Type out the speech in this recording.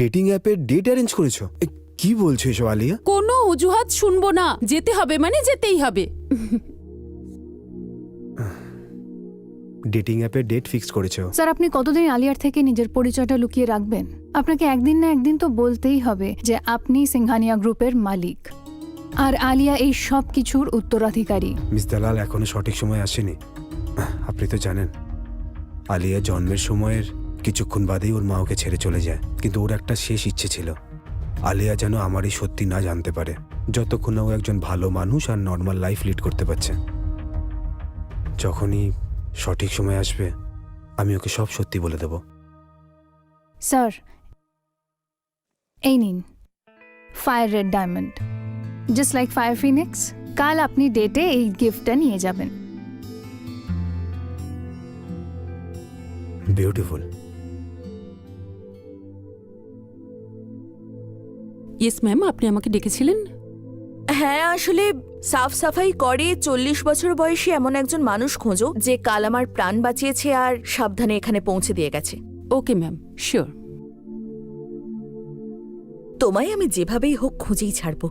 Dating অ্যাপে date arrange করেছো? কি বলছো এসব আলিয়া? কোনো অজুহাত শুনবো না, যেতে হবে মানে যেতেই হবে। ডেটিং অ্যাপে ডেট ফিক্স করেছো? স্যার, আপনি কতদিন আলিয়ার থেকে নিজের পরিচয়টা লুকিয়ে রাখবেন? আপনাকে একদিন না একদিন তো বলতেই হবে যে আপনি সিংহানিয়া গ্রুপের মালিক আর আলিয়া এই সব কিছুর উত্তরাধিকারী। মিস দালাল এখনো সঠিক সময় আসেনি। আপনি তো জানেন আলিয়া জন্মের সময়ের কিছুক্ষণ বাদেই ওর মা ওকে ছেড়ে চলে যায়, কিন্তু ওর একটা শেষ ইচ্ছে ছিল আলিয়া যেন আমার এই সত্যি না জানতে পারে, যতক্ষণ না ও একজন ভালো মানুষ আর নর্মাল লাইফ লিড করতে পারছে। যখনই সঠিক সময় আসবে আমি ওকে সব সত্যি বলে দেব। স্যার, এই নিন fire red diamond, just like fire Phoenix. কাল আপনি ডেটে এই গিফটটা নিয়ে যাবেন। বিউটিফুল। ইয়েস ম্যাম, আপনি আমাকে ডেকেছিলেন? হ্যাঁ, আসলে সাফ সাফাই করে 40 বছর বয়সী এমন একজন মানুষ খোঁজো যে কাল আমার প্রাণ বাঁচিয়েছে আর সাবধানে এখানে পৌঁছে দিয়ে গেছে। Okay ma'am, sure. তোমায় আমি যেভাবেই হোক খুঁজেই ছাড়বো।